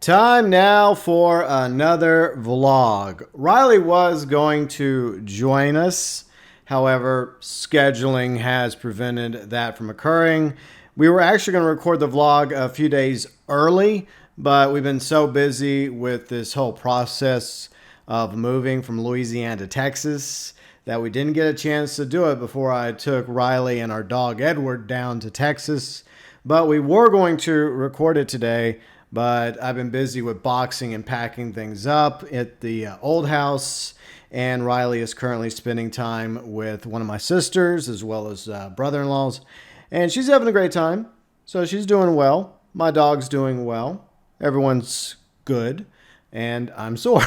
Time now for another vlog. Riley was going to join us. However, scheduling has prevented that from occurring. We were actually going to record the vlog a few days early, but we've been so busy with this whole process of moving from Louisiana to Texas that we didn't get a chance to do it before I took Riley and our dog Edward down to Texas. But we were going to record it today, but I've been busy with boxing and packing things up at the old house, and Riley is currently spending time with one of my sisters as well as brother-in-laws, and she's having a great time, so she's doing well. My dog's doing well. Everyone's good, and I'm sore.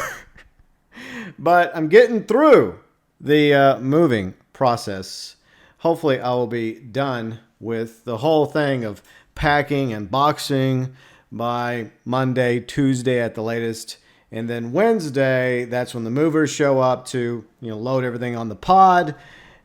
But I'm getting through the moving process. Hopefully I will be done with the whole thing of packing and boxing by Monday, Tuesday at the latest. And then Wednesday, that's when the movers show up to, load everything on the pod.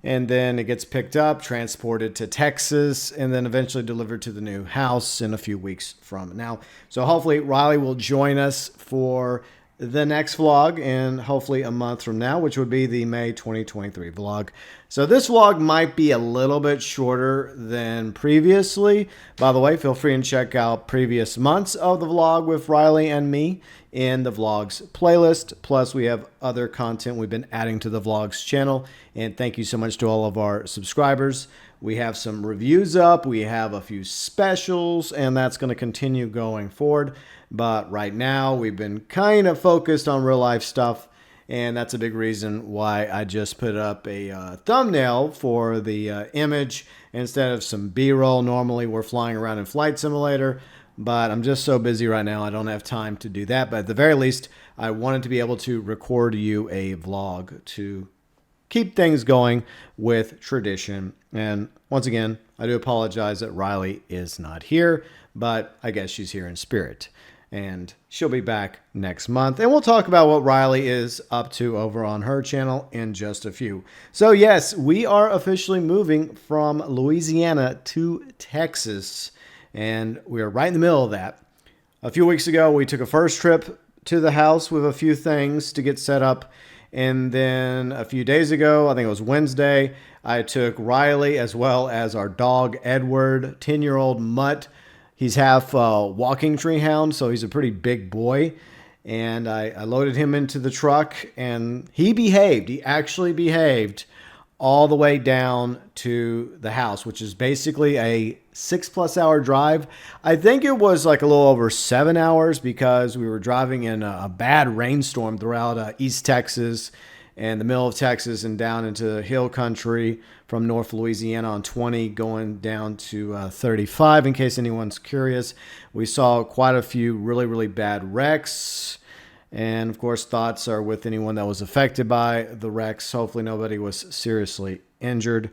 And then it gets picked up, transported to Texas, and then eventually delivered to the new house in a few weeks from now. So hopefully Riley will join us for the next vlog in hopefully a month from now, which would be the May 2023 vlog. So this vlog might be a little bit shorter than previously. By the way, feel free and check out previous months of the vlog with Riley and me in the vlogs playlist. Plus, we have other content we've been adding to the vlogs channel. And thank you so much to all of our subscribers. We have some reviews up. We have a few specials, and that's going to continue going forward. But right now, we've been kind of focused on real life stuff. And that's a big reason why I just put up a thumbnail for the image instead of some B-roll. Normally, we're flying around in Flight Simulator, but I'm just so busy right now, I don't have time to do that. But at the very least, I wanted to be able to record you a vlog to keep things going with tradition. And once again, I do apologize that Riley is not here, but I guess she's here in spirit. And she'll be back next month. And we'll talk about what Riley is up to over on her channel in just a few. So yes, we are officially moving from Louisiana to Texas. And we are right in the middle of that. A few weeks ago, we took a first trip to the house with a few things to get set up. And then a few days ago, I think it was Wednesday, I took Riley as well as our dog Edward, 10-year-old mutt. He's half walking tree hound, so he's a pretty big boy. And I loaded him into the truck, and he behaved. He actually behaved all the way down to the house, which is basically a 6+ hour drive. I think it was like a little over 7 hours because we were driving in a bad rainstorm throughout East Texas and the middle of Texas and down into hill country from North Louisiana on 20 going down to 35. In case anyone's curious, we saw quite a few really, really bad wrecks. And of course, thoughts are with anyone that was affected by the wrecks. Hopefully nobody was seriously injured.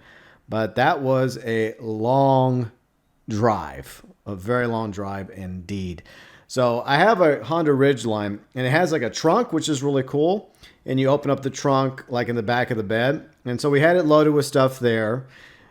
But that was a long drive, a very long drive indeed. So I have a Honda Ridgeline, and it has like a trunk, which is really cool. And you open up the trunk like in the back of the bed. And so we had it loaded with stuff there.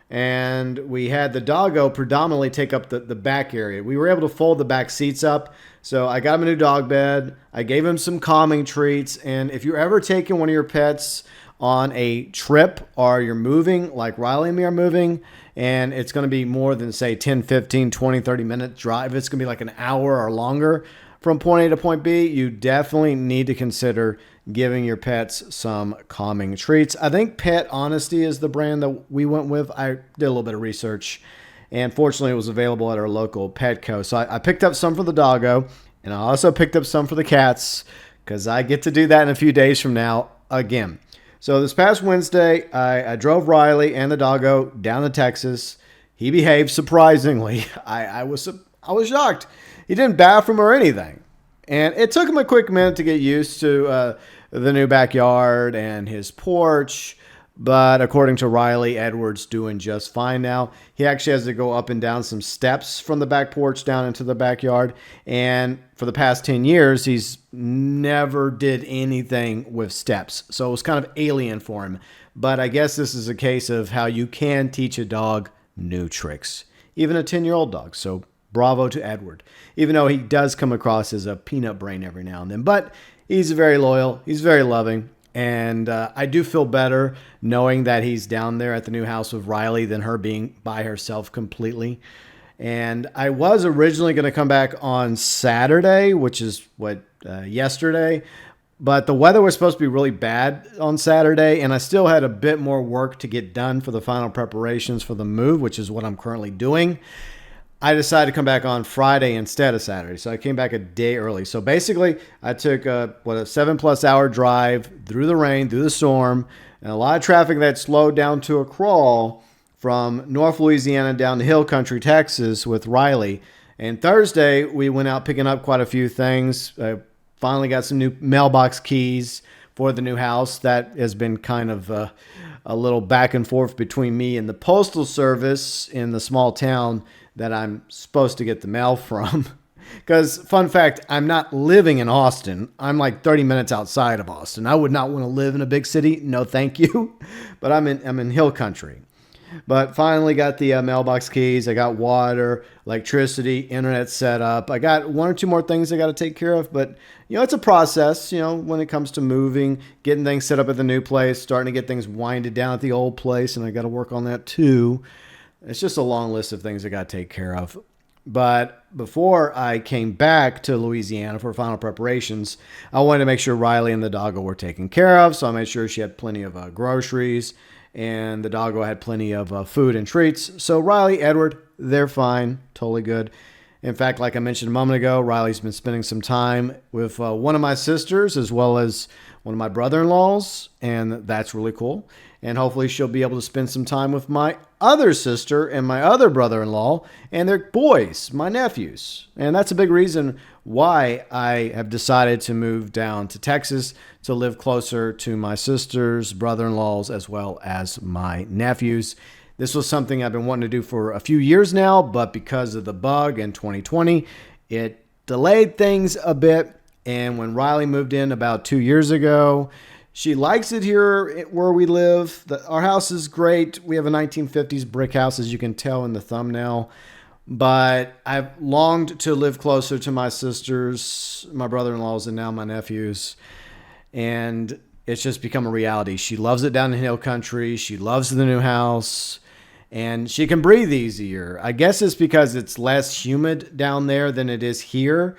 And we had the doggo predominantly take up the back area. We were able to fold the back seats up. So I got him a new dog bed. I gave him some calming treats. And if you're ever taking one of your pets on a trip or you're moving, like Riley and me are moving, and it's going to be more than, say, 10, 15, 20, 30 minute drive, it's going to be like an hour or longer from point A to point B, you definitely need to consider giving your pets some calming treats. I think Pet Honesty is the brand that we went with. I did a little bit of research, and fortunately it was available at our local Petco. So I picked up some for the doggo, and I also picked up some for the cats because I get to do that in a few days from now again. So this past Wednesday, I drove Riley and the doggo down to Texas. He behaved surprisingly. I was shocked. He didn't bathroom or anything. And it took him a quick minute to get used to the new backyard and his porch. But according to Riley, Edward's doing just fine now. He actually has to go up and down some steps from the back porch down into the backyard. And for the past 10 years, he's never did anything with steps. So it was kind of alien for him. But I guess this is a case of how you can teach a dog new tricks. Even a 10-year-old dog. So bravo to Edward, even though he does come across as a peanut brain every now and then. But he's very loyal. He's very loving. And I do feel better knowing that he's down there at the new house with Riley than her being by herself completely. And I was originally going to come back on Saturday, which is yesterday. But the weather was supposed to be really bad on Saturday, and I still had a bit more work to get done for the final preparations for the move, which is what I'm currently doing. I decided to come back on Friday instead of Saturday, so I came back a day early. So basically, I took a 7+ hour drive through the rain, through the storm, and a lot of traffic that slowed down to a crawl from North Louisiana down to Hill Country, Texas with Riley. And Thursday, we went out picking up quite a few things. Finally got some new mailbox keys for the new house. That has been kind of a little back and forth between me and the postal service in the small town that I'm supposed to get the mail from. Because, fun fact, I'm not living in Austin. I'm like 30 minutes outside of Austin. I would not want to live in a big city. No, thank you. But I'm in Hill Country. But finally got the mailbox keys. I got water, electricity, internet set up. I got one or two more things I got to take care of. But, it's a process, when it comes to moving, getting things set up at the new place, starting to get things winded down at the old place. And I got to work on that too. It's just a long list of things I got to take care of. But before I came back to Louisiana for final preparations, I wanted to make sure Riley and the doggo were taken care of. So I made sure she had plenty of groceries. And the doggo had plenty of food and treats. So Riley, Edward, they're fine. Totally good. In fact, like I mentioned a moment ago, Riley's been spending some time with one of my sisters as well as one of my brother-in-laws. And that's really cool. And hopefully she'll be able to spend some time with my other sister and my other brother-in-law and their boys, my nephews. And that's a big reason why I have decided to move down to Texas to live closer to my sisters, brother-in-laws, as well as my nephews. This was something I've been wanting to do for a few years now, but because of the bug in 2020, it delayed things a bit. And when Riley moved in about 2 years ago, she likes it here where we live. Our house is great. We have a 1950s brick house, as you can tell in the thumbnail. But I've longed to live closer to my sisters, my brother-in-laws, and now my nephews. And it's just become a reality. She loves it down in Hill Country. She loves the new house. And she can breathe easier. I guess it's because it's less humid down there than it is here.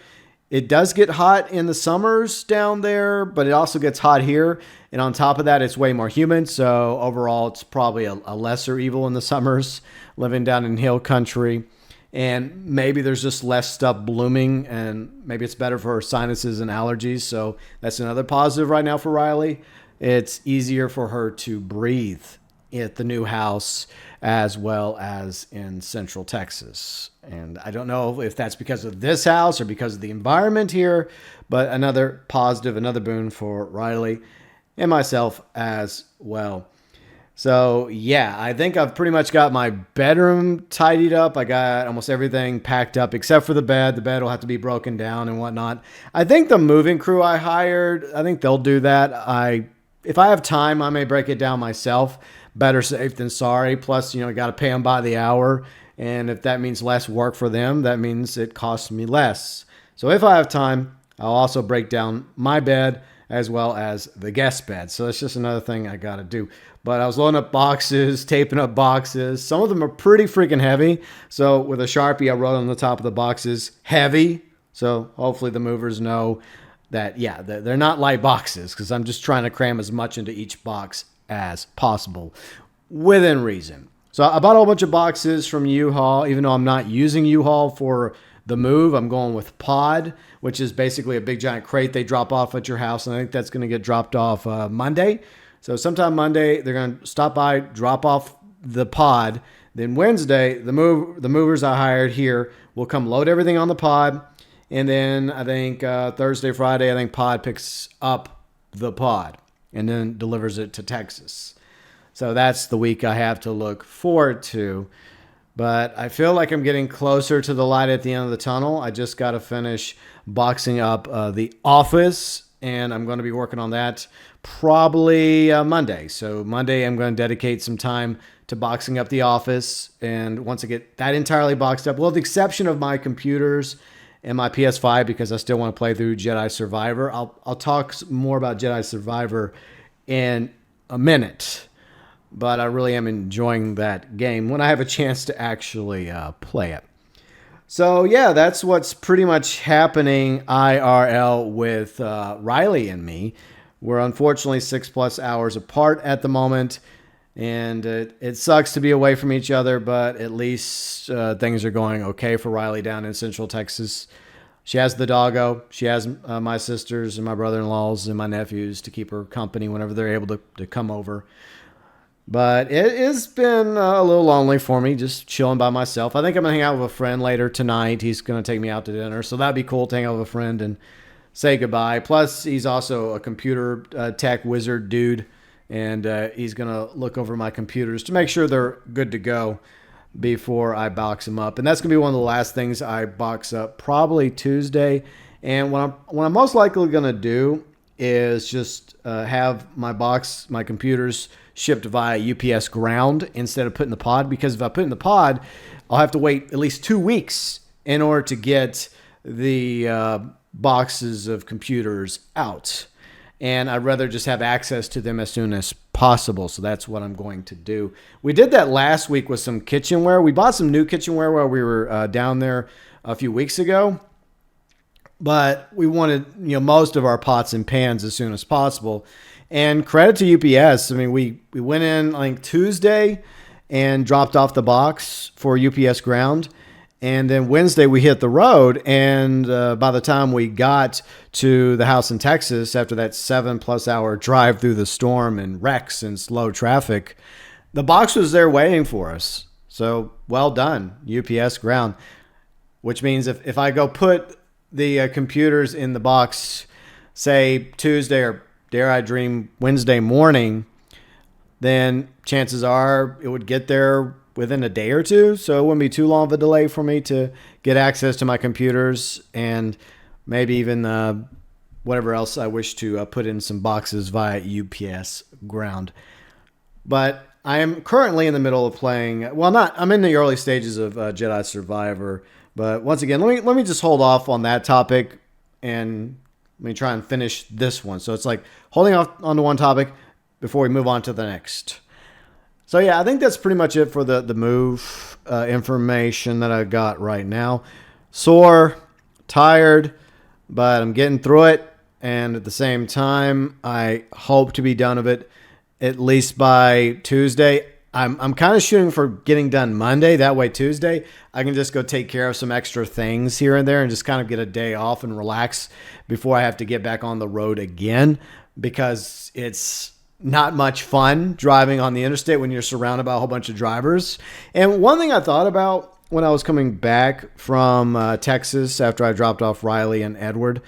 It does get hot in the summers down there, but it also gets hot here. And on top of that, it's way more humid. So overall, it's probably a lesser evil in the summers living down in Hill Country. And maybe there's just less stuff blooming, and maybe it's better for her sinuses and allergies. So that's another positive right now for Riley. It's easier for her to breathe at the new house as well as in Central Texas. And I don't know if that's because of this house or because of the environment here, but another positive, another boon for Riley and myself as well. So yeah, I think I've pretty much got my bedroom tidied up. I got almost everything packed up except for the bed. The bed will have to be broken down and whatnot. I think the moving crew I hired, I think they'll do that. If I have time, I may break it down myself. Better safe than sorry. Plus, got to pay them by the hour. And if that means less work for them, that means it costs me less. So if I have time, I'll also break down my bed as well as the guest bed. So it's just another thing I got to do. But I was loading up boxes, taping up boxes. Some of them are pretty freaking heavy. So with a Sharpie, I wrote on the top of the boxes, heavy. So hopefully the movers know that, yeah, they're not light boxes, because I'm just trying to cram as much into each box as possible within reason. So I bought a whole bunch of boxes from U-Haul, even though I'm not using U-Haul for the move. I'm going with Pod, which is basically a big giant crate they drop off at your house. And I think that's going to get dropped off Monday. So sometime Monday, they're going to stop by, drop off the Pod. Then Wednesday, the movers I hired here will come load everything on the Pod. And then I think Thursday, Friday, I think Pod picks up the Pod and then delivers it to Texas. So that's the week I have to look forward to. But I feel like I'm getting closer to the light at the end of the tunnel. I just got to finish boxing up the office, and I'm going to be working on that probably Monday. So Monday, I'm going to dedicate some time to boxing up the office. And once I get that entirely boxed up, well, with the exception of my computers and my PS5, because I still want to play through Jedi Survivor. I'll talk more about Jedi Survivor in a minute, but I really am enjoying that game when I have a chance to actually play it. So yeah, that's what's pretty much happening IRL with Riley and me. We're unfortunately 6+ hours apart at the moment, and it sucks to be away from each other, but at least things are going okay for Riley down in Central Texas. She has the doggo. She has my sisters and my brother-in-laws and my nephews to keep her company whenever they're able to come over. But it has been a little lonely for me, just chilling by myself. I think I'm going to hang out with a friend later tonight. He's going to take me out to dinner, so that'd be cool to hang out with a friend and say goodbye. Plus, he's also a computer tech wizard dude, and he's going to look over my computers to make sure they're good to go before I box them up. And that's going to be one of the last things I box up, probably Tuesday. And what I'm most likely going to do is just have my computers shipped via UPS ground instead of put in the pod, because if I put in the pod, I'll have to wait at least 2 weeks in order to get the boxes of computers out. And I'd rather just have access to them as soon as possible. So that's what I'm going to do. We did that last week with some kitchenware. We bought some new kitchenware while we were down there a few weeks ago. But we wanted, most of our pots and pans as soon as possible. And credit to UPS. I mean, we went in like Tuesday and dropped off the box for UPS ground. And then Wednesday we hit the road. And by the time we got to the house in Texas, after that 7+ hour drive through the storm and wrecks and slow traffic, the box was there waiting for us. So well done, UPS ground. Which means if I go put the computers in the box, say Tuesday or dare I dream Wednesday morning, then chances are it would get there within a day or two. So it wouldn't be too long of a delay for me to get access to my computers and maybe even whatever else I wish to put in some boxes via UPS ground. But I am currently in the middle of playing, I'm in the early stages of Jedi Survivor. But once again, let me just hold off on that topic and let me try and finish this one. So it's like holding off onto one topic before we move on to the next. So yeah, I think that's pretty much it for the move information that I got right now. Sore, tired, but I'm getting through it. And at the same time, I hope to be done with it at least by Tuesday. I'm kind of shooting for getting done Monday. That way Tuesday, I can just go take care of some extra things here and there and just kind of get a day off and relax before I have to get back on the road again, because it's not much fun driving on the interstate when you're surrounded by a whole bunch of drivers. And one thing I thought about when I was coming back from Texas after I dropped off Riley and Edward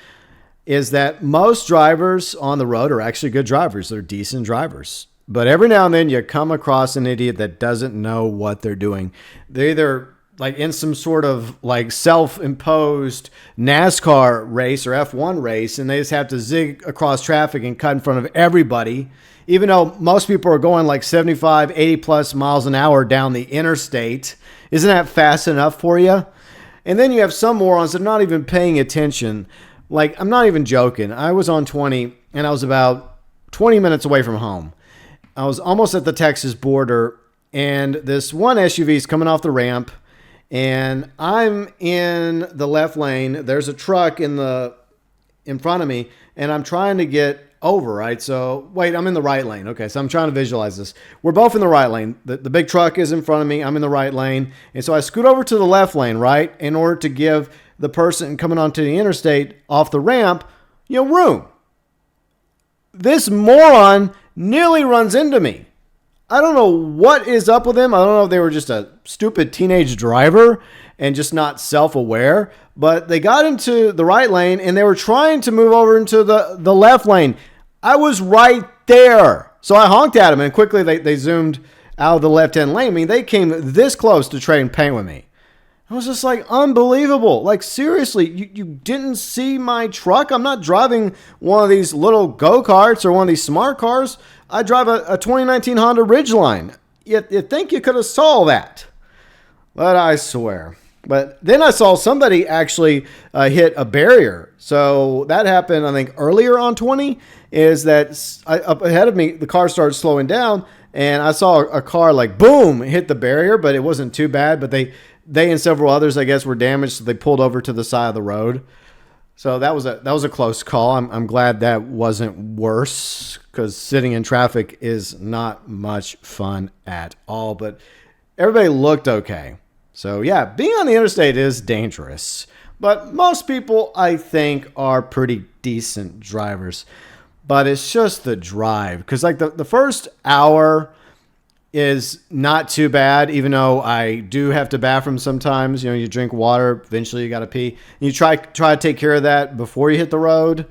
is that most drivers on the road are actually good drivers. They're decent drivers. But every now and then you come across an idiot that doesn't know what they're doing. They're either like in some sort of like self-imposed NASCAR race or F1 race, and they just have to zig across traffic and cut in front of everybody, even though most people are going like 75, 80 plus miles an hour down the interstate. Isn't that fast enough for you? And then you have some morons that are not even paying attention. Like, I'm not even joking. I was on 20 and I was about 20 minutes away from home. I was almost at the Texas border, and this one SUV is coming off the ramp, and I'm in the left lane. There's a truck in front of me, and I'm trying to get over, right? So, wait, I'm in the right lane. Okay, so I'm trying to visualize this. We're both in the right lane. The big truck is in front of me. I'm in the right lane. And so I scoot over to the left lane, right, in order to give the person coming onto the interstate off the ramp, room. This moron nearly runs into me. I don't know what is up with him. I don't know if they were just a stupid teenage driver and just not self-aware, but they got into the right lane and they were trying to move over into the left lane. I was right there. So I honked at him, and quickly they zoomed out of the left-hand lane. I mean, they came this close to trading paint with me. I was just like, unbelievable. Like, seriously, you didn't see my truck? I'm not driving one of these little go-karts or one of these smart cars. I drive a 2019 Honda Ridgeline. you'd think you could have saw that. But I swear. But then I saw somebody actually hit a barrier. So that happened, I think, earlier on 20, is that up ahead of me, the car started slowing down, and I saw a car like, boom, hit the barrier, but it wasn't too bad. But they and several others, I guess, were damaged, so they pulled over to the side of the road. So that was a close call. I'm glad that wasn't worse, because sitting in traffic is not much fun at all. But everybody looked okay. So yeah, being on the interstate is dangerous. But most people, I think, are pretty decent drivers. But it's just the drive. Because like the first hour is not too bad, even though I do have to bathroom sometimes. You know, you drink water, eventually you got to pee. And you try to take care of that before you hit the road.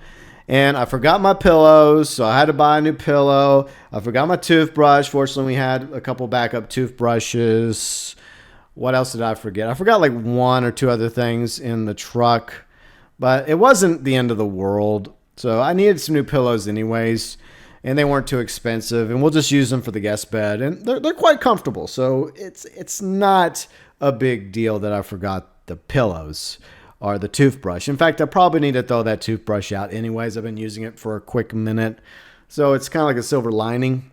And I forgot my pillows, so I had to buy a new pillow. I forgot my toothbrush. Fortunately, we had a couple backup toothbrushes. What else did I forget? I forgot like one or two other things in the truck, but it wasn't the end of the world. So I needed some new pillows anyways, and they weren't too expensive, and we'll just use them for the guest bed, and they're quite comfortable. So it's not a big deal that I forgot the pillows or the toothbrush. In fact, I probably need to throw that toothbrush out anyways. I've been using it for a quick minute, so it's kind of like a silver lining.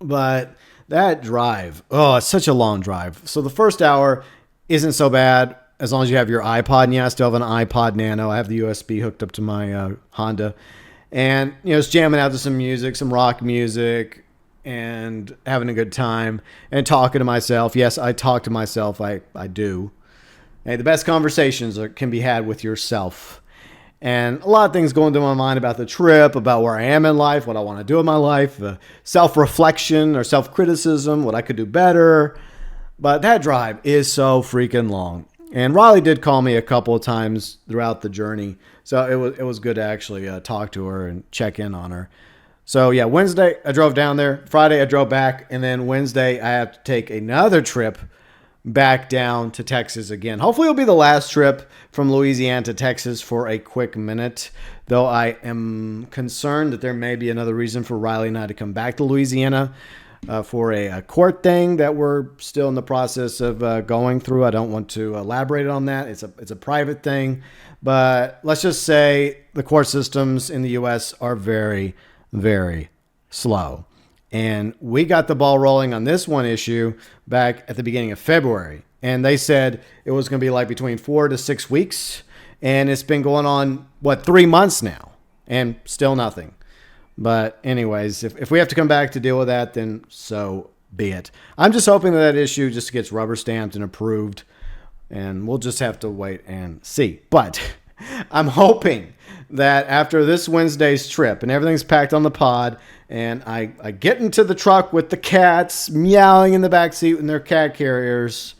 But that drive, it's such a long drive. So the first hour isn't so bad as long as you have your iPod. And yeah, I still have an iPod Nano. I have the USB hooked up to my Honda. And, you know, it's jamming out to some music, some rock music, and having a good time and talking to myself. Yes, I talk to myself. I do. Hey, the best conversations can be had with yourself. And a lot of things going through my mind about the trip, about where I am in life, what I want to do in my life, self-reflection or self-criticism, what I could do better. But that drive is so freaking long. And Riley did call me a couple of times throughout the journey. So it was good to actually talk to her and check in on her. So yeah, Wednesday I drove down there. Friday I drove back. And then Wednesday I have to take another trip back down to Texas again. Hopefully it'll be the last trip from Louisiana to Texas for a quick minute, though I am concerned that there may be another reason for Riley and I to come back to Louisiana for a court thing that we're still in the process of going through. I don't want to elaborate on that. It's a private thing, but let's just say the court systems in the U.S. are very, very slow. And we got the ball rolling on this one issue back at the beginning of February. And they said it was going to be like between 4 to 6 weeks. And it's been going on, 3 months now. And still nothing. But anyways, if we have to come back to deal with that, then so be it. I'm just hoping that issue just gets rubber stamped and approved. And we'll just have to wait and see. But I'm hoping that after this Wednesday's trip and everything's packed on the pod, and I get into the truck with the cats meowing in the backseat in their cat carriers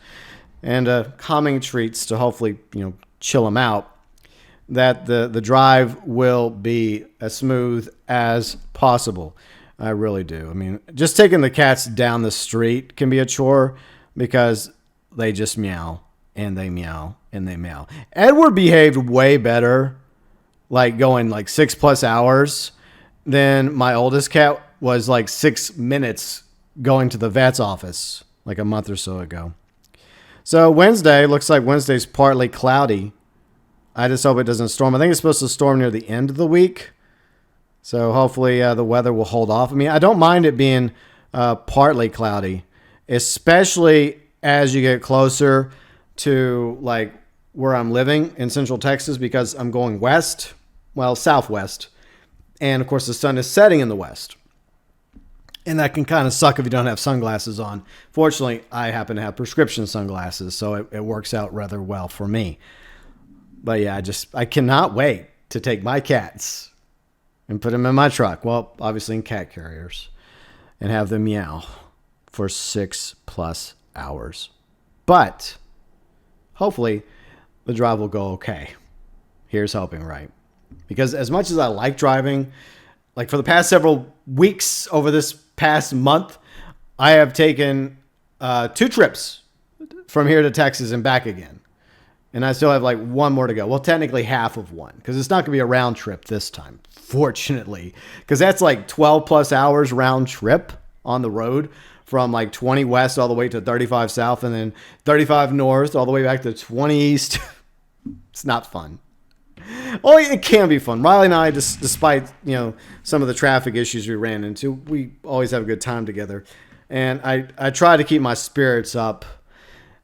and calming treats to hopefully, chill them out, that the drive will be as smooth as possible. I really do. I mean, just taking the cats down the street can be a chore because they just meow and they meow and they meow. Edward behaved way better, like going like 6+ hours, than my oldest cat was like 6 minutes going to the vet's office like a month or so ago. So Wednesday, looks like Wednesday's partly cloudy. I just hope it doesn't storm. I think it's supposed to storm near the end of the week. So hopefully the weather will hold off. I mean, I don't mind it being partly cloudy, especially as you get closer to like where I'm living in Central Texas, because I'm going west, southwest. And of course the sun is setting in the west. And that can kind of suck if you don't have sunglasses on. Fortunately, I happen to have prescription sunglasses, so it works out rather well for me. But yeah, I cannot wait to take my cats and put them in my truck. Well, obviously in cat carriers, and have them meow for 6+ hours. But hopefully the drive will go okay. Here's hoping, right? Because as much as I like driving, like for the past several weeks over this past month, I have taken 2 trips from here to Texas and back again. And I still have like one more to go. Well, technically half of one, because it's not going to be a round trip this time, fortunately, because that's like 12+ hours round trip on the road from like 20 west all the way to 35 south, and then 35 north all the way back to 20 east. It's not fun. Oh, it can be fun. Riley and I, despite some of the traffic issues we ran into, we always have a good time together. And I try to keep my spirits up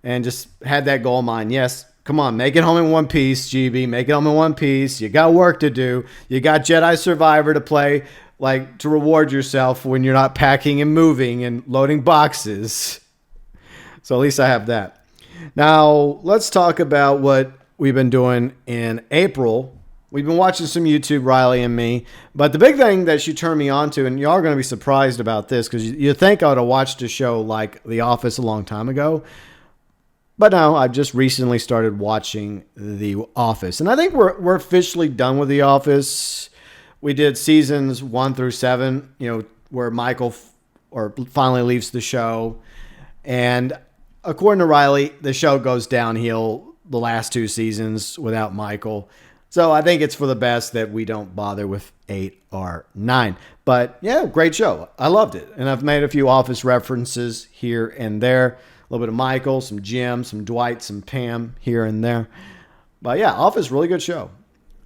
and just had that goal in mind. Yes, come on, make it home in one piece, GB. Make it home in one piece. You got work to do. You got Jedi Survivor to play, like to reward yourself when you're not packing and moving and loading boxes. So at least I have that. Now, let's talk about what we've been doing in April. We've been watching some YouTube, Riley and me. But the big thing that she turned me on to, and y'all are going to be surprised about this, because you think I would have watched a show like The Office a long time ago. But no, I've just recently started watching The Office. And I think we're officially done with The Office. We did seasons 1 through 7, where Michael finally leaves the show. And according to Riley, the show goes downhill the last 2 seasons without Michael. So I think it's for the best that we don't bother with 8 or 9. But yeah, great show. I loved it. And I've made a few Office references here and there. A little bit of Michael, some Jim, some Dwight, some Pam here and there. But yeah, Office, really good show.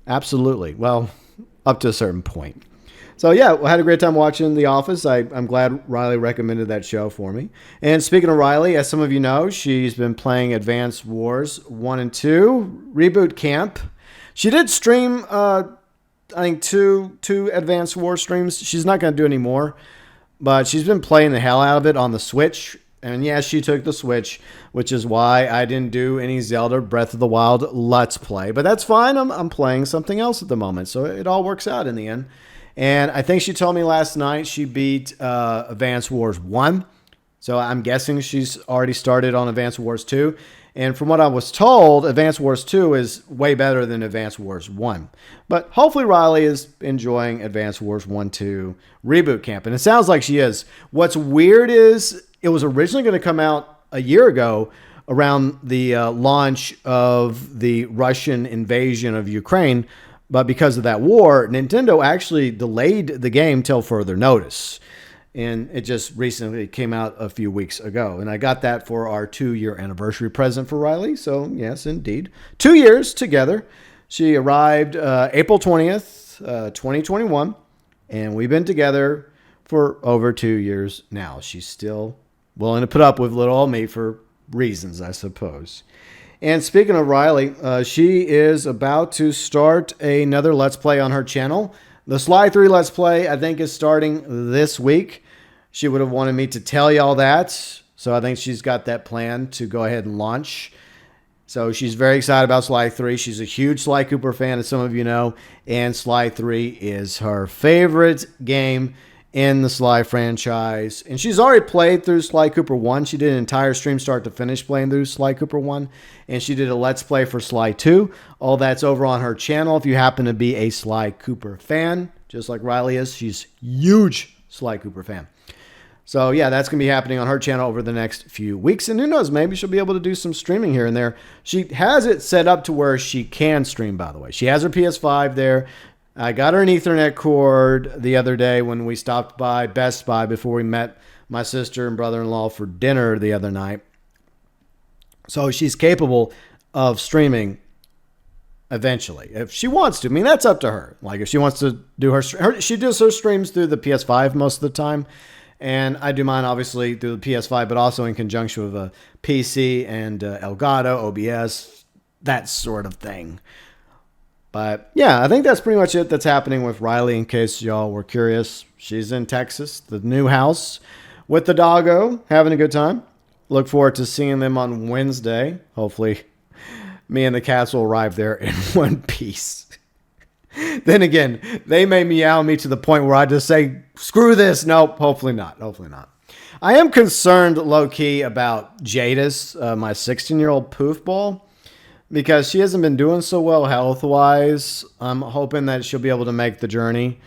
Absolutely. Well, up to a certain point. So yeah, I had a great time watching The Office. I'm glad Riley recommended that show for me. And speaking of Riley, as some of you know, she's been playing Advance Wars 1 and 2, Reboot Camp. She did stream, I think, two Advance Wars streams. She's not going to do any more, but she's been playing the hell out of it on the Switch. And yeah, she took the Switch, which is why I didn't do any Zelda Breath of the Wild Let's Play. But that's fine. I'm playing something else at the moment, so it all works out in the end. And I think she told me last night she beat Advance Wars 1. So I'm guessing she's already started on Advance Wars 2. And from what I was told, Advance Wars 2 is way better than Advance Wars 1. But hopefully Riley is enjoying Advance Wars 1, 2 Reboot Camp. And it sounds like she is. What's weird is it was originally going to come out a year ago around the launch of the Russian invasion of Ukraine. But because of that war, Nintendo actually delayed the game till further notice. And it just recently came out a few weeks ago. And I got that for our 2-year anniversary present for Riley. So, yes, indeed. 2 years together. She arrived April 20th, 2021. And we've been together for over 2 years now. She's still willing to put up with little old me for reasons, I suppose. And speaking of Riley, she is about to start another Let's Play on her channel. The Sly 3 Let's Play, I think, is starting this week. She would have wanted me to tell y'all that. So I think she's got that plan to go ahead and launch. So she's very excited about Sly 3. She's a huge Sly Cooper fan, as some of you know. And Sly 3 is her favorite game in the Sly franchise. And she's already played through Sly Cooper 1. She did an entire stream start to finish playing through Sly Cooper 1. And she did a Let's Play for Sly 2. All that's over on her channel. If you happen to be a Sly Cooper fan, just like Riley is, she's a huge Sly Cooper fan. So yeah, that's going to be happening on her channel over the next few weeks. And who knows, maybe she'll be able to do some streaming here and there. She has it set up to where she can stream, by the way. She has her PS5 there. I got her an Ethernet cord the other day when we stopped by Best Buy before we met my sister and brother-in-law for dinner the other night. So she's capable of streaming eventually, if she wants to. I mean, that's up to her. Like, if she wants to do she does her streams through the PS5 most of the time. And I do mine, obviously, through the PS5, but also in conjunction with a PC and Elgato, OBS, that sort of thing. But yeah, I think that's pretty much it that's happening with Riley, in case y'all were curious. She's in Texas, the new house, with the doggo, having a good time. Look forward to seeing them on Wednesday. Hopefully, me and the cats will arrive there in one piece. Then again, they may meow me to the point where I just say, screw this. Nope, hopefully not. Hopefully not. I am concerned, low-key, about Jadis, my 16-year-old poofball, because she hasn't been doing so well health-wise. I'm hoping that she'll be able to make the journey.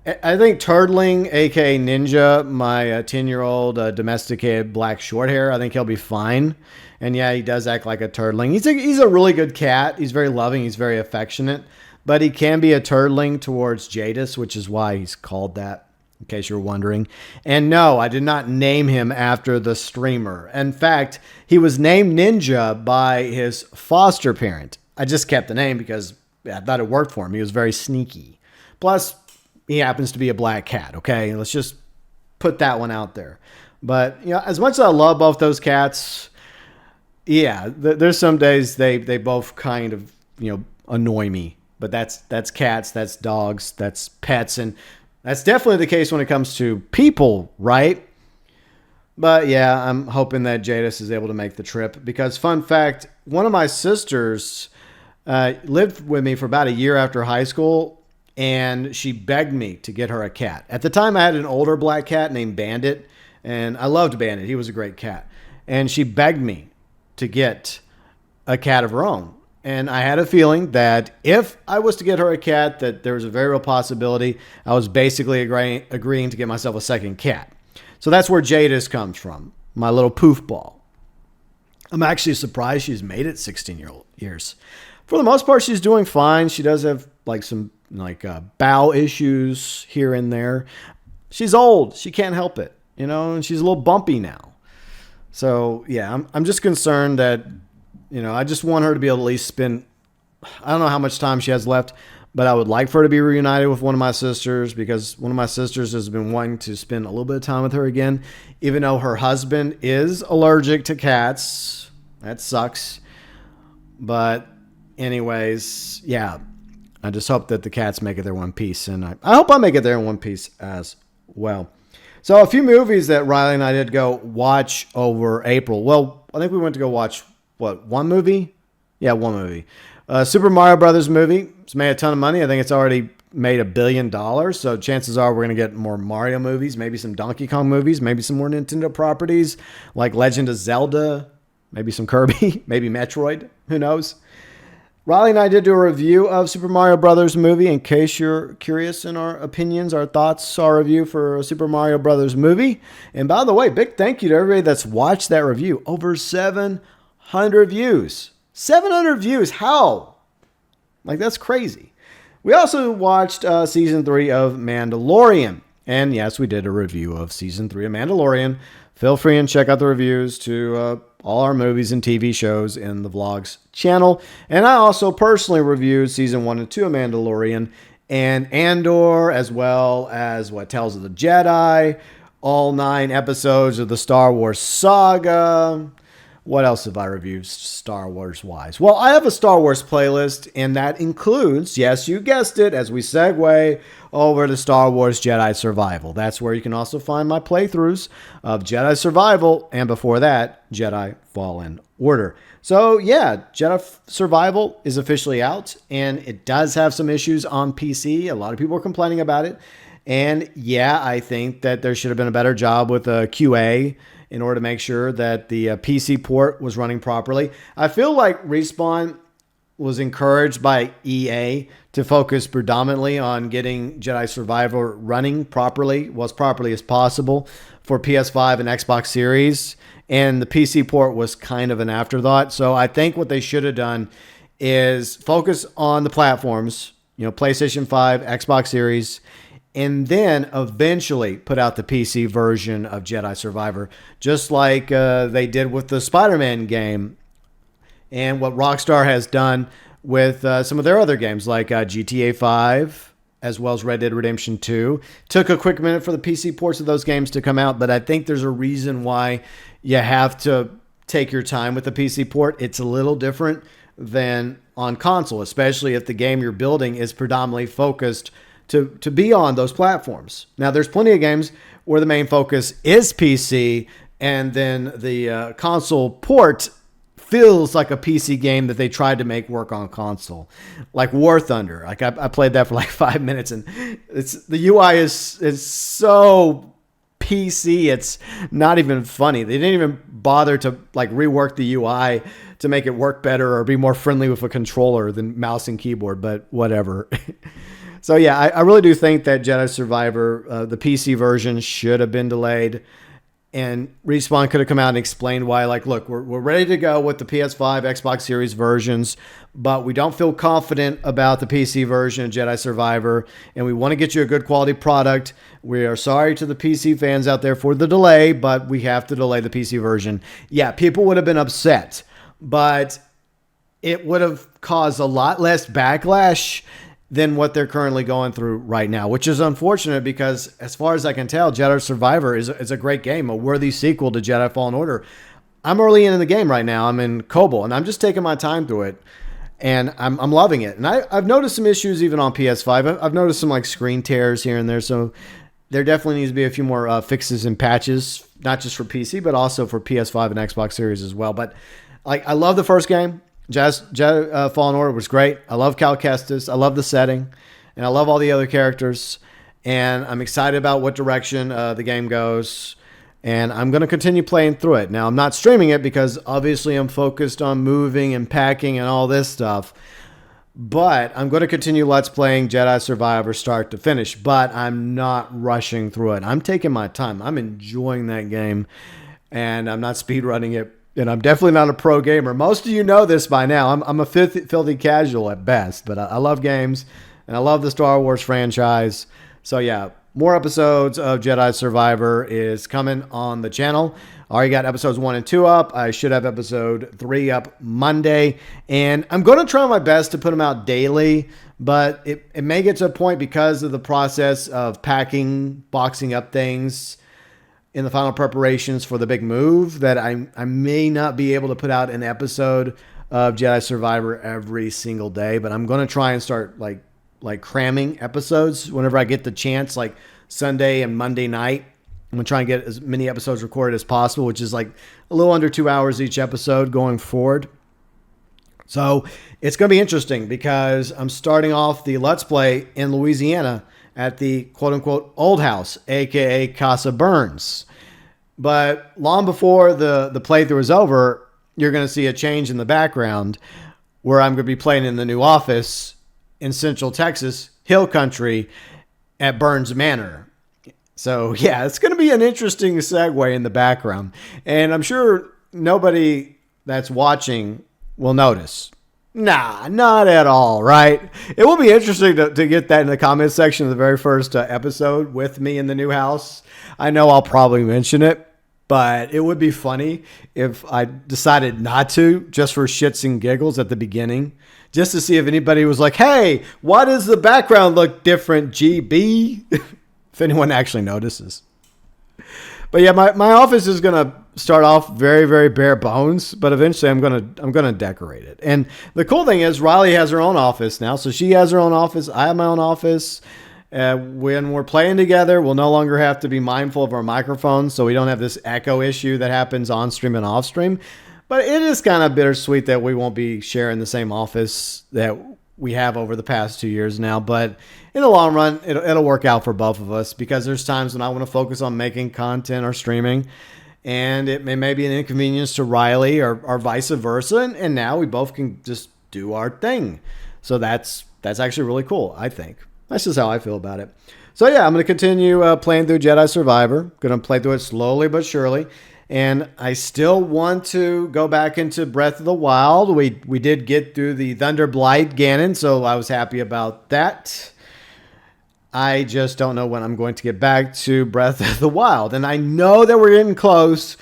I think Turtling, a.k.a. Ninja, my 10-year-old domesticated black short hair, I think he'll be fine. And yeah, he does act like a turtling. He's a really good cat. He's very loving. He's very affectionate. But he can be a turtling towards Jadis, which is why he's called that. in case you're wondering. And no, I did not name him after the streamer. In fact, he was named Ninja by his foster parent. I just kept the name because I thought it worked for him. He was very sneaky. Plus, he happens to be a black cat, okay? Let's just put that one out there. But, as much as I love both those cats, yeah, there's some days they both kind of, annoy me. But that's cats, that's dogs, that's pets, and that's definitely the case when it comes to people, right? But yeah, I'm hoping that Jadis is able to make the trip because, fun fact, one of my sisters lived with me for about a year after high school, and she begged me to get her a cat. At the time, I had an older black cat named Bandit, and I loved Bandit. He was a great cat. And she begged me to get a cat of her own. And I had a feeling that if I was to get her a cat, that there was a very real possibility I was basically agreeing to get myself a second cat. So that's where Jadis comes from, my little poof ball. I'm actually surprised she's made it 16 years. For the most part, she's doing fine. She does have some bowel issues here and there. She's old. She can't help it, and she's a little bumpy now. So yeah, I'm just concerned that, I just want her to be able to at least spend, I don't know how much time she has left, but I would like for her to be reunited with one of my sisters because one of my sisters has been wanting to spend a little bit of time with her again, even though her husband is allergic to cats. That sucks. But anyways, yeah, I just hope that the cats make it there in one piece. And I hope I make it there in one piece as well. So a few movies that Riley and I did go watch over April. Well, I think we went to go watch one movie? Yeah, one movie. Super Mario Brothers movie. It's made a ton of money. I think it's already made $1 billion. So chances are we're going to get more Mario movies, maybe some Donkey Kong movies, maybe some more Nintendo properties like Legend of Zelda, maybe some Kirby, maybe Metroid. Who knows? Riley and I did do a review of Super Mario Brothers movie. In case you're curious in our opinions, our thoughts, our review for Super Mario Brothers movie. And by the way, big thank you to everybody that's watched that review. Over 700 views. 700 views. How? That's crazy. We also watched season 3 of Mandalorian. And yes, we did a review of season 3 of Mandalorian. Feel free and check out the reviews to all our movies and TV shows in the Vlogs channel. And I also personally reviewed season 1 and 2 of Mandalorian and Andor, as well as Tales of the Jedi, all 9 episodes of the Star Wars saga. What else have I reviewed Star Wars wise? Well, I have a Star Wars playlist, and that includes, yes, you guessed it, as we segue over to Star Wars Jedi Survival. That's where you can also find my playthroughs of Jedi Survival, and before that, Jedi Fallen Order. So yeah, Jedi Survival is officially out, and it does have some issues on PC. A lot of people are complaining about it. And yeah, I think that there should have been a better job with QA in order to make sure that the PC port was running properly. I feel like Respawn was encouraged by EA to focus predominantly on getting Jedi Survivor running properly, well, as properly as possible for PS5 and Xbox Series. And the PC port was kind of an afterthought. So I think what they should have done is focus on the platforms, PlayStation 5, Xbox Series, and then eventually put out the PC version of Jedi Survivor, just like they did with the Spider-Man game and what Rockstar has done with some of their other games like GTA 5, as well as Red Dead Redemption 2. Took a quick minute for the PC ports of those games to come out, but I think there's a reason why you have to take your time with the PC port. It's a little different than on console, especially if the game you're building is predominantly focused to be on those platforms. Now, there's plenty of games where the main focus is PC, and then the console port feels like a PC game that they tried to make work on console, like War Thunder. Like I played that for like 5 minutes, and the UI is so PC. It's not even funny. They didn't even bother to rework the UI to make it work better or be more friendly with a controller than mouse and keyboard. But whatever. So yeah, I really do think that Jedi Survivor, the PC version, should have been delayed. And Respawn could have come out and explained why, like, look, we're ready to go with the PS5, Xbox Series versions, but we don't feel confident about the PC version of Jedi Survivor, and we want to get you a good quality product. We are sorry to the PC fans out there for the delay, but we have to delay the PC version. Yeah, people would have been upset, but it would have caused a lot less backlash than what they're currently going through right now, which is unfortunate because as far as I can tell, Jedi Survivor is a great game, a worthy sequel to Jedi Fallen Order. I'm early in the game right now. I'm in Cobalt, and I'm just taking my time through it, and I'm loving it. And I've noticed some issues even on PS5. I've noticed some like screen tears here and there, so there definitely needs to be a few more fixes and patches, not just for PC, but also for PS5 and Xbox Series as well. But like, I love the first game. Jedi Fallen Order was great. I love Cal Kestis. I love the setting. And I love all the other characters. And I'm excited about what direction the game goes. And I'm going to continue playing through it. Now, I'm not streaming it because obviously I'm focused on moving and packing and all this stuff. But I'm going to continue Let's Playing Jedi Survivor start to finish. But I'm not rushing through it. I'm taking my time. I'm enjoying that game. And I'm not speedrunning it. And I'm definitely not a pro gamer. Most of you know this by now. I'm a filthy casual at best, but I love games, and I love the Star Wars franchise. So yeah, more episodes of Jedi Survivor is coming on the channel. I already got episodes 1 and 2 up. I should have episode 3 up Monday. And I'm going to try my best to put them out daily, but it may get to a point because of the process of packing, boxing up things in the final preparations for the big move that I may not be able to put out an episode of Jedi Survivor every single day, but I'm going to try and start like cramming episodes whenever I get the chance, like Sunday and Monday night. I'm going to try and get as many episodes recorded as possible, which is like a little under 2 hours each episode going forward. So it's going to be interesting because I'm starting off the Let's Play in Louisiana at the quote-unquote old house, a.k.a. Casa Burns. But long before the playthrough is over, you're going to see a change in the background where I'm going to be playing in the new office in Central Texas, Hill Country, at Burns Manor. So, yeah, it's going to be an interesting segue in the background. And I'm sure nobody that's watching will notice. Nah, not at all, right? It will be interesting to get that in the comments section of the very first episode with me in the new house. I know I'll probably mention it, but it would be funny if I decided not to, just for shits and giggles at the beginning, just to see if anybody was like, hey, why does the background look different, GB? If anyone actually notices. But yeah, my office is gonna start off very, very bare bones, but eventually I'm gonna decorate it. And the cool thing is Riley has her own office now, so she has her own office. I have my own office. When we're playing together, we'll no longer have to be mindful of our microphones, so we don't have this echo issue that happens on stream and off stream. But it is kind of bittersweet that we won't be sharing the same office that we have over the past 2 years now. But in the long run, it'll work out for both of us because there's times when I want to focus on making content or streaming, and it may be an inconvenience to Riley or vice versa. And now we both can just do our thing. So that's actually really cool, I think. That's just how I feel about it. So yeah, I'm going to continue playing through Jedi Survivor. Going to play through it slowly but surely. And I still want to go back into Breath of the Wild. We did get through the Thunder Blight Ganon, so I was happy about that. I just don't know when I'm going to get back to Breath of the Wild. And I know that we're getting close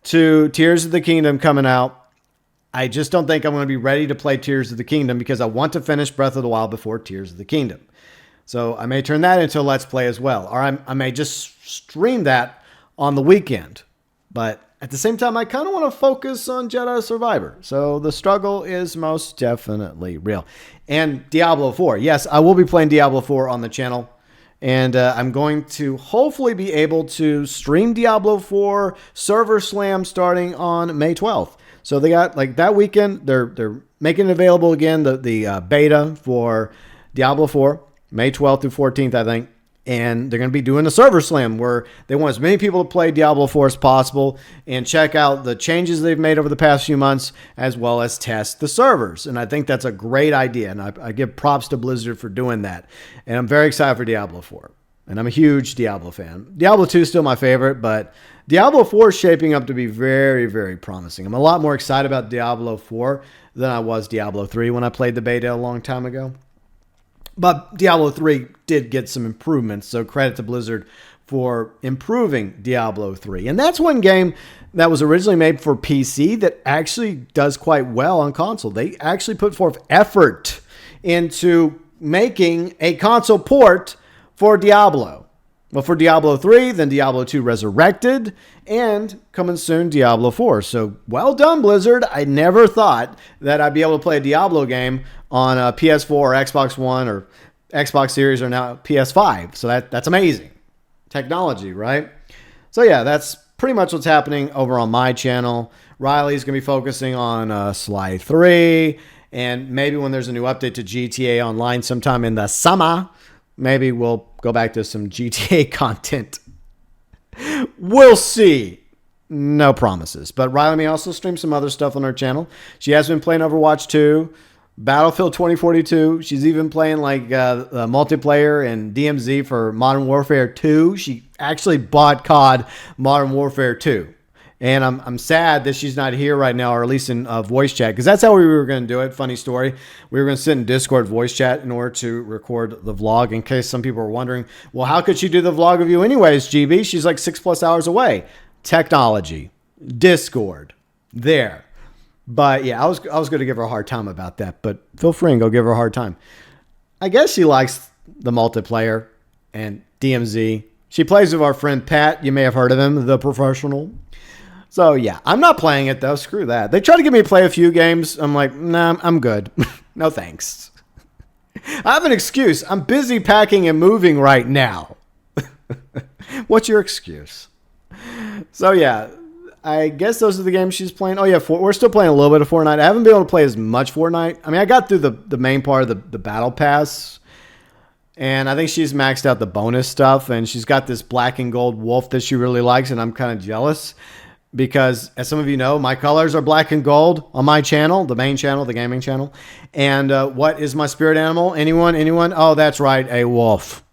to Tears of the Kingdom coming out. I just don't think I'm going to be ready to play Tears of the Kingdom because I want to finish Breath of the Wild before Tears of the Kingdom. So I may turn that into a Let's Play as well. Or I may just stream that on the weekend. But at the same time, I kind of want to focus on Jedi Survivor. So the struggle is most definitely real. And Diablo 4. Yes, I will be playing Diablo 4 on the channel. And I'm going to hopefully be able to stream Diablo 4 Server Slam starting on May 12th. So they got, like, that weekend, they're making it available again, the beta for Diablo 4, May 12th through 14th, I think. And they're going to be doing a server slam where they want as many people to play Diablo 4 as possible and check out the changes they've made over the past few months, as well as test the servers. And I think that's a great idea. And I give props to Blizzard for doing that. And I'm very excited for Diablo 4. And I'm a huge Diablo fan. Diablo 2 is still my favorite, but Diablo 4 is shaping up to be very, very promising. I'm a lot more excited about Diablo 4 than I was Diablo 3 when I played the beta a long time ago. But Diablo 3 did get some improvements, so credit to Blizzard for improving Diablo 3. And that's one game that was originally made for PC that actually does quite well on console. They actually put forth effort into making a console port for Diablo. Well, for Diablo 3, then Diablo 2 Resurrected, and coming soon, Diablo 4. So, well done, Blizzard. I never thought that I'd be able to play a Diablo game on a PS4 or Xbox One or Xbox Series or now PS5. So that's amazing. Technology, right? So, yeah, that's pretty much what's happening over on my channel. Riley's going to be focusing on Sly 3, and maybe when there's a new update to GTA Online sometime in the summer, maybe we'll go back to some GTA content. We'll see. No promises. But Riley may also stream some other stuff on her channel. She has been playing Overwatch 2, Battlefield 2042. She's even playing like multiplayer and DMZ for Modern Warfare 2. She actually bought COD Modern Warfare 2. And I'm sad that she's not here right now, or at least in voice chat, because that's how we were going to do it. Funny story. We were going to sit in Discord voice chat in order to record the vlog, in case some people are wondering, well, how could she do the vlog of you anyways, GB? She's like 6+ hours away. Technology. Discord. There. But yeah, I was going to give her a hard time about that, but feel free and go give her a hard time. I guess she likes the multiplayer and DMZ. She plays with our friend Pat. You may have heard of him, the professional. So, yeah, I'm not playing it, though. Screw that. They try to get me to play a few games. I'm like, nah, I'm good. No thanks. I have an excuse. I'm busy packing and moving right now. What's your excuse? So, yeah, I guess those are the games she's playing. Oh, yeah, we're still playing a little bit of Fortnite. I haven't been able to play as much Fortnite. I mean, I got through the main part of the Battle Pass, and I think she's maxed out the bonus stuff, and she's got this black and gold wolf that she really likes, and I'm kind of jealous. Because, as some of you know, my colors are black and gold on my channel, the main channel, the gaming channel. And what is my spirit animal? Anyone? Oh, that's right, a wolf.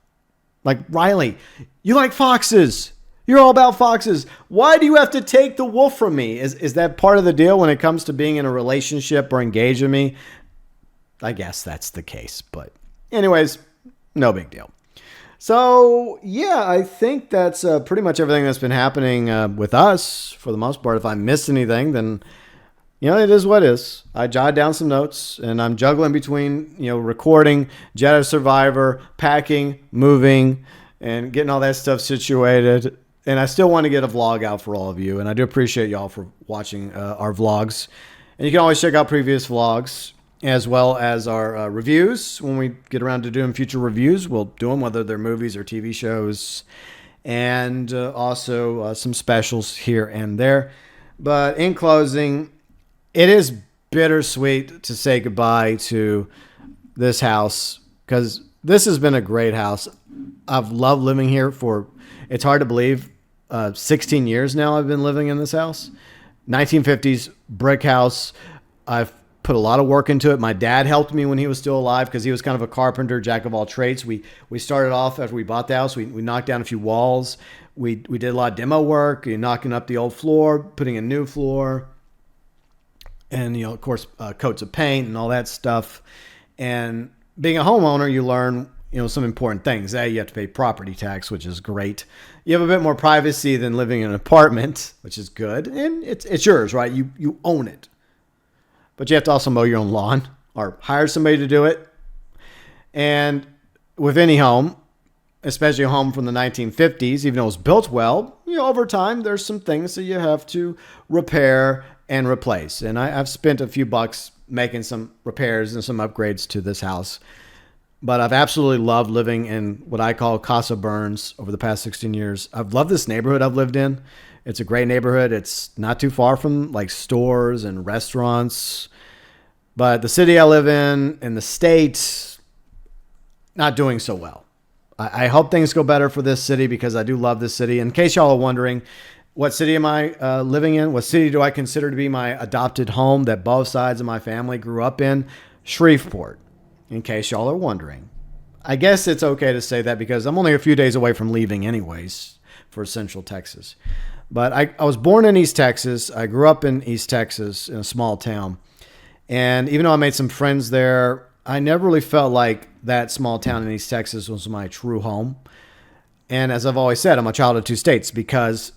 Like, Riley, you like foxes. You're all about foxes. Why do you have to take the wolf from me? Is that part of the deal when it comes to being in a relationship or engaged with me? I guess that's the case. But anyways, no big deal. So, yeah, I think that's pretty much everything that's been happening with us for the most part. If I missed anything, then, it is what it is. I jotted down some notes, and I'm juggling between, recording, Jedi Survivor, packing, moving, and getting all that stuff situated. And I still want to get a vlog out for all of you, and I do appreciate y'all for watching our vlogs. And you can always check out previous vlogs, as well as our reviews. When we get around to doing future reviews, we'll do them, whether they're movies or TV shows, and also some specials here and there. But in closing, it is bittersweet to say goodbye to this house, because this has been a great house. I've loved living here for, it's hard to believe, 16 years now I've been living in this house. 1950s brick house. I've put a lot of work into it. My dad helped me when he was still alive, because he was kind of a carpenter, jack of all trades. We started off after we bought the house. We knocked down a few walls. We did a lot of demo work, knocking up the old floor, putting a new floor, and of course coats of paint and all that stuff. And being a homeowner, you learn some important things. You have to pay property tax, which is great. You have a bit more privacy than living in an apartment, which is good, and it's yours, right? You own it. But you have to also mow your own lawn or hire somebody to do it. And with any home, especially a home from the 1950s, even though it was built well, over time, there's some things that you have to repair and replace. And I've spent a few bucks making some repairs and some upgrades to this house. But I've absolutely loved living in what I call Casa Burns over the past 16 years. I've loved this neighborhood I've lived in. It's a great neighborhood. It's not too far from like stores and restaurants. But the city I live in the state, not doing so well. I hope things go better for this city, because I do love this city. In case y'all are wondering, what city am I living in? What city do I consider to be my adopted home that both sides of my family grew up in? Shreveport, in case y'all are wondering. I guess it's okay to say that, because I'm only a few days away from leaving anyways for Central Texas. But I was born in East Texas. I grew up in East Texas in a small town. And even though I made some friends there, I never really felt like that small town in East Texas was my true home. And as I've always said, I'm a child of two states because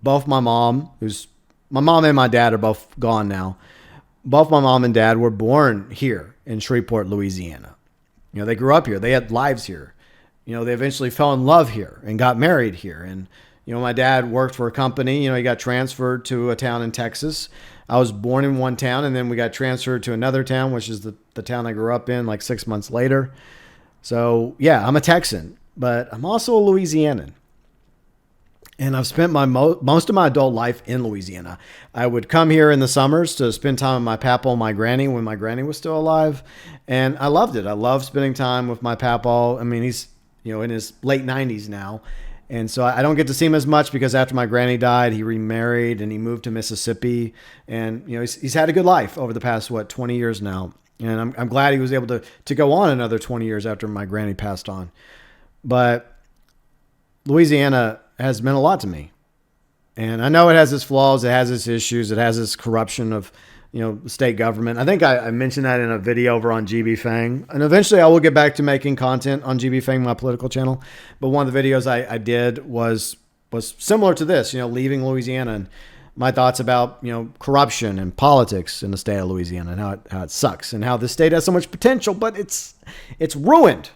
both my mom and my dad are both gone now. Both my mom and dad were born here in Shreveport, Louisiana. They grew up here. They had lives here. They eventually fell in love here and got married here. And, my dad worked for a company. He got transferred to a town in Texas. I was born in one town, and then we got transferred to another town, which is the town I grew up in like 6 months later. So, yeah, I'm a Texan, but I'm also a Louisianan. And I've spent most of my adult life in Louisiana. I would come here in the summers to spend time with my papa and my granny when my granny was still alive. And I loved it. I love spending time with my papa. I mean, he's, in his late 90s now. And so I don't get to see him as much because after my granny died, he remarried and he moved to Mississippi. And, he's had a good life over the past, 20 years now. And I'm glad he was able to go on another 20 years after my granny passed on. But Louisiana has meant a lot to me. And I know it has its flaws. It has its issues. It has its corruption of, state government. I think I mentioned that in a video over on GB Fang. And eventually I will get back to making content on GB Fang, my political channel. But one of the videos I did was similar to this, leaving Louisiana and my thoughts about, corruption and politics in the state of Louisiana and how it sucks and how the state has so much potential, but it's ruined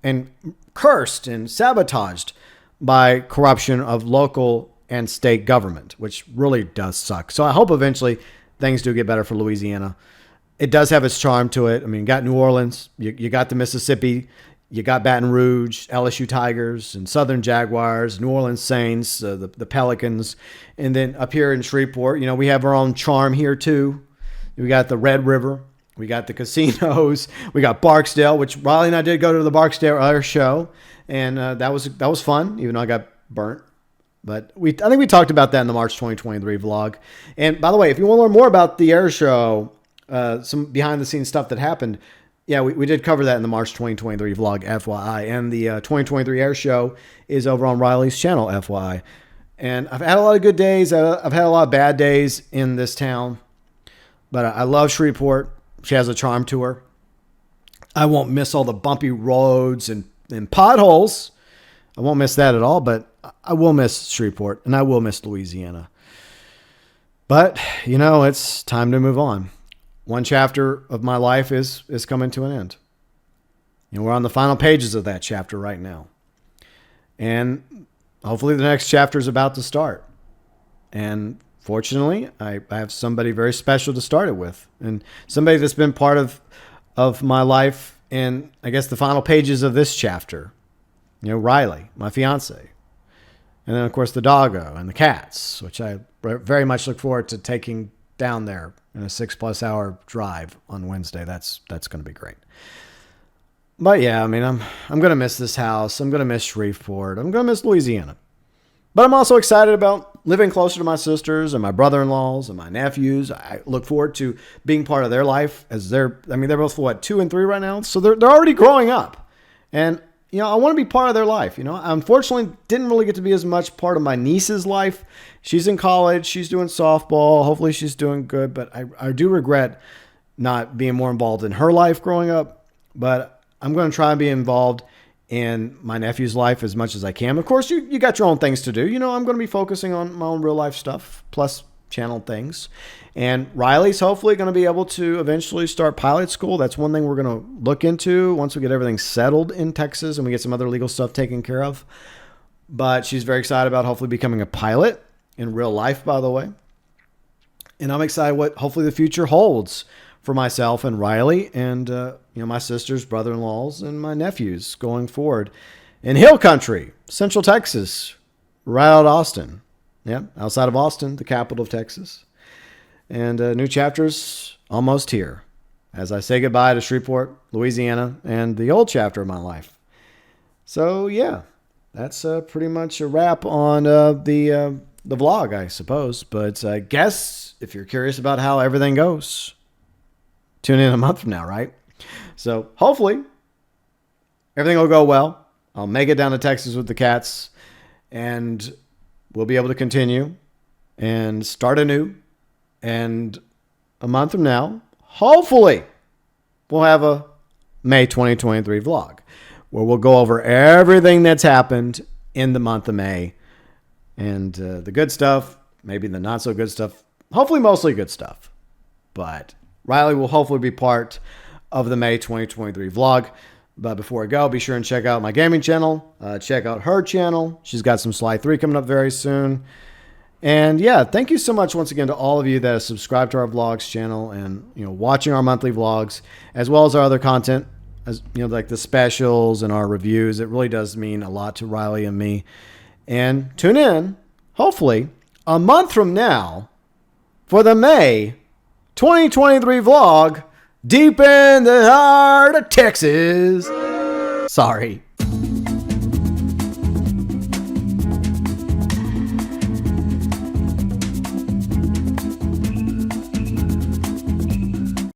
and cursed and sabotaged by corruption of local and state government, which really does suck. So I hope eventually things do get better for Louisiana. It does have its charm to it. I mean, you got New Orleans, you got the Mississippi, you got Baton Rouge, LSU Tigers, and Southern Jaguars, New Orleans Saints, the Pelicans. And then up here in Shreveport, we have our own charm here too. We got the Red River. We got the casinos. We got Barksdale, which Riley and I did go to the Barksdale Air Show. And that was fun, even though I got burnt. But I think we talked about that in the March 2023 vlog. And by the way, if you want to learn more about the air show, some behind the scenes stuff that happened, yeah, we did cover that in the March 2023 vlog, FYI. And the 2023 air show is over on Riley's channel, FYI. And I've had a lot of good days. I've had a lot of bad days in this town. But I love Shreveport. She has a charm to her. I won't miss all the bumpy roads and potholes. I won't miss that at all, but I will miss Shreveport and I will miss Louisiana. But, it's time to move on. One chapter of my life is coming to an end. We're on the final pages of that chapter right now. And hopefully the next chapter is about to start. And fortunately, I have somebody very special to start it with. And somebody that's been part of my life in, I guess, the final pages of this chapter. Riley, my fiance. And then, of course, the doggo and the cats, which I very much look forward to taking down there in a 6+ hour drive on Wednesday. That's going to be great. But yeah, I mean, I'm going to miss this house. I'm going to miss Shreveport. I'm going to miss Louisiana. But I'm also excited about living closer to my sisters and my brother-in-laws and my nephews. I look forward to being part of their life as they're both 2 and 3 right now. So they're already growing up. And I want to be part of their life. I unfortunately didn't really get to be as much part of my niece's life. She's in college. She's doing softball. Hopefully she's doing good. But I do regret not being more involved in her life growing up. But I'm going to try and be involved in my nephew's life as much as I can. Of course, you got your own things to do. I'm going to be focusing on my own real life stuff, plus channel things. And Riley's hopefully going to be able to eventually start pilot school. That's one thing we're going to look into once we get everything settled in Texas and we get some other legal stuff taken care of. But she's very excited about hopefully becoming a pilot in real life, by the way. And I'm excited what hopefully the future holds for myself and Riley and my sisters, brother-in-laws, and my nephews going forward in Hill Country, Central Texas, right out of Austin. Yeah, outside of Austin, the capital of Texas. And new chapters almost here as I say goodbye to Shreveport, Louisiana, and the old chapter of my life. So, yeah, that's pretty much a wrap on the vlog, I suppose. But I guess if you're curious about how everything goes, tune in a month from now, right? So hopefully everything will go well. I'll make it down to Texas with the cats and we'll be able to continue and start anew. And a month from now, hopefully, we'll have a May 2023 vlog where we'll go over everything that's happened in the month of May, and the good stuff, maybe the not so good stuff, hopefully mostly good stuff. But Riley will hopefully be part of the May 2023 vlog. But before I go, be sure and check out my gaming channel. Check out her channel. She's got some Sly 3 coming up very soon. And yeah, thank you so much once again to all of you that have subscribed to our vlogs channel and, watching our monthly vlogs, as well as our other content, as like the specials and our reviews. It really does mean a lot to Riley and me. And tune in, hopefully, a month from now for the May 2023 vlog, deep in the heart of Texas. Sorry.